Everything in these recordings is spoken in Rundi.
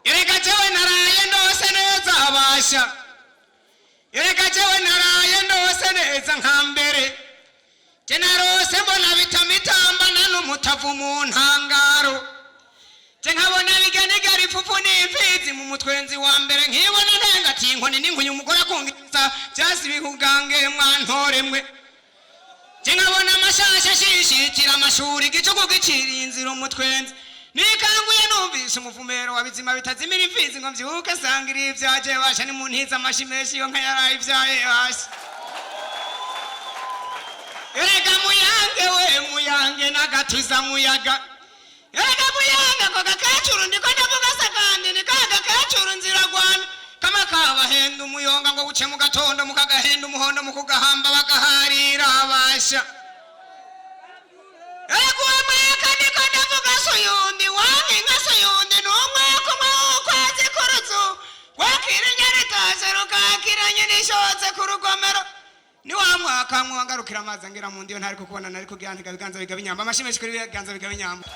Erega jewe naraye ndose neza abasha. Erega jewe naraye ndose neza nkambere. Je narose mbona bitamitambana n'umutavu mu ntangaro. Je nkabona biganigara ifufu n'imfizi mu mutwenzi wa mbere nkibona ntengati inkoni n'inkunyu umugore akungiriza byasi bihugange mwantore mwe. Je nkabona amashasha shishitira amashuri igicuku gicira inzira umutwenzi. Nikanguye numvise umuvumero wabizima bitazimira imfizi ngo mvyuke sangira ibyaje basha ni muntiza amashimeshi yo nkayaraye ibyaye hasi. Erega muyange we muyange nagatuza muyaga. Erega muyange ko gakecuru ndiko ndavuga sakandi ni kaga kecuru nzira gwana kama kabahenda umuyonga ngo buce mu gatondo mukagahenda umuhondo mukugahamba bagaharira abasha. Erega mwaka ndiko ndavuga soyundi wange nka soyundi n'umwaka kwezi kuruzu wakira nyaritaje rukakiranye n'ishotse ku rugomero. Ni wa mwaka mwangarukira amazi ngira mu ndiyo ntari kukubona nari kugihantika biganza bigabinyamba amashimeshi kuri biganza bigabinyamba.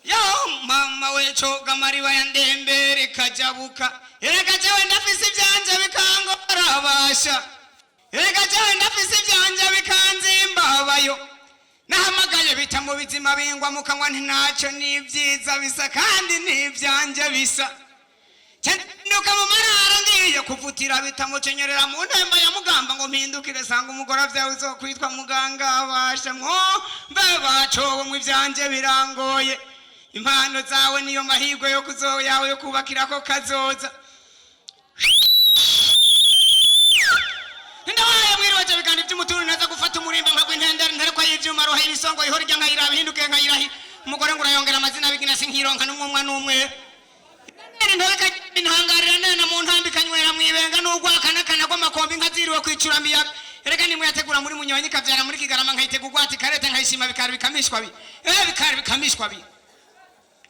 Yo mama wecho gamari bayandembere kajabuka. Erega jewe ndafise ibyanje bikangora abasha. Erega jewe ndafise ibyanje bikanzimba bayo. Nahamagaye bita mu bizima bingwa mukanywa ntinaco nibyiza bisa kandi nibyanje bisa. Nuka mu marara ngiye kuvutira bitamucenyerera mu ntemba ya mugamba ngo mpindukire sanga umugora vyawe uzokwitwa muganga abasha mwo mbe bacowe mu ivyanje birangoye. Impano zawe niyo mahirwe yo kuzoyawe yo kubakirako kazoza. Ndawaye mwiriwaje bigandi by'umuturu naza gufata umurimba nkagwintendera ntare kwa yivyuma roha ibisongo ihora rya nkayira bihinduke nkayirahi umugore ngura yongera amazina bigina sinkironka n'umwe n'umwe. Ntoreka intangarira nena mu ntambi kanywera mwibenga n'ugwakanakana ko makombi nkaziriwe kwicura miyaga. Erega nimwe yategura muri munyonyi kavyara muri kigarama nkayitega ugwati karete nkayishima bikari bikamishwa bi. Bikari bikamishwa bi.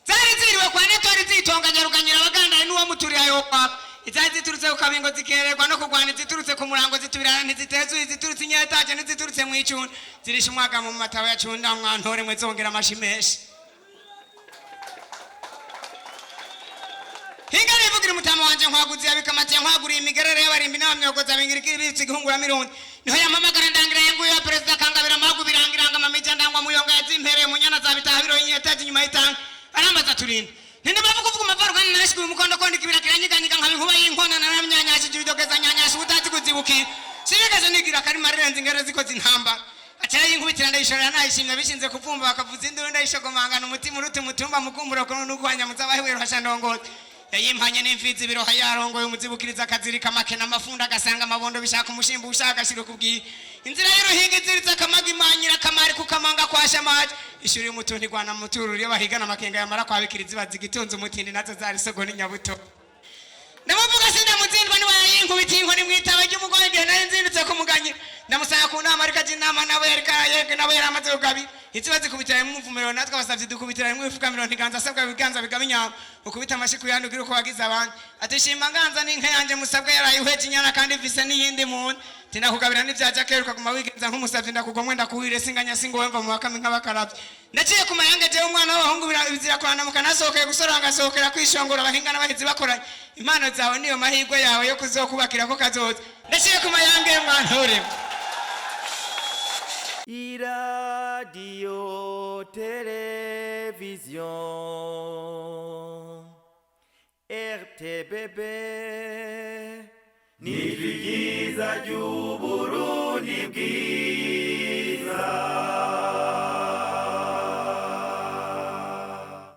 Zari ziriwe kwa netori zitonganya ruganyira abaganda n'uwo muturi ayo kwa. Izazi ziturutse ku kabingo zikererwa no kugwana ziturutse ku murango zitubirana ntizitezu ziturutse inyetaje ntiziturutse mu icunda. Zirisha umwaga mu matawe ya cunda mwantore mwe zongera amashimeshi. Hingari vugira mutama wanje nkwaguzi yabikamatiye nkwaguriye imigerere y'abarimbi n'abamyogoza bingirikira ibitsi gihungura mirundi. Niho yamamagara ndangira yenguye ya perezida kangabira magu birangiranga mamija ndangwa muyonga yazimpereye mu nyana za bitahiro y'inyetaje nyuma y'itanga. Arambaza turinda. Ninde bavuga uvuga amavarugani nashikuye umukondo kondi kibira kiranyiganyika nkabinkuba y'inkona na nyanyashije ibidogeza nyanyashije utazi kuzibuki. Sibikaze nigira kari marenze ingere zikoze intamba. Atera yinkubitira ndayishorera nayishimye bishinze kuvumba bakavuza induru ndayishogomangana umutima uruti mutumba mukumbura ko n'ugwanya muzabahewe hasha ndongote. Yayimpanye n'imfizi biroha yarongoye umuzibukiriza akazirika makena amafunda agasanga amabondo bishaka umushimbu ushaka shiro kubwi. Inzira y'uruhinga iziriza akamaga imanyira kamari kukamanga kwasha maje. Ishuri y'umutundi gwana muturu ryo bahigana makenga yamara kwabikiriza bazigitunze umutindi nazo zari sogo n'inyabuto. Ndamuvuga sinda muzindwa ni wayinkubiti inkoni mwitaba ry'umugore ngiye nari nzindutse kumuganyira. Ndamusanga ku nama ariko inama nawe yarika nawe yaramaze kugabi. Ikibazo kubitira mu muvumero natwe abasavye dukubitira mu ifuka mirongo iganza asabwa biganza bigabinyama ukubita amashiku yandugira uko wagiza abantu atishima nganza n'inka yanje musabwa yarayihweje inyana kandi vise n'iyindi muntu tinakugabira n'ivyaje keruka kuma wigenza nk'umusavye ndakugomwe ndakuhire singanya singomva mu bakame nk'abakaravye naciye ku mayange je umwana w'abahungu bizira kurana mukanasohokeye gusoranga sohokera kwishongora abahingana bahizi bakoranye impano zawe niyo mahirwe yawe yo kuzokubakira ko kazoza naciye ku mayange mwantore. Radio Television RTBB Nijwi ryiza ry'Uburundi bwiza.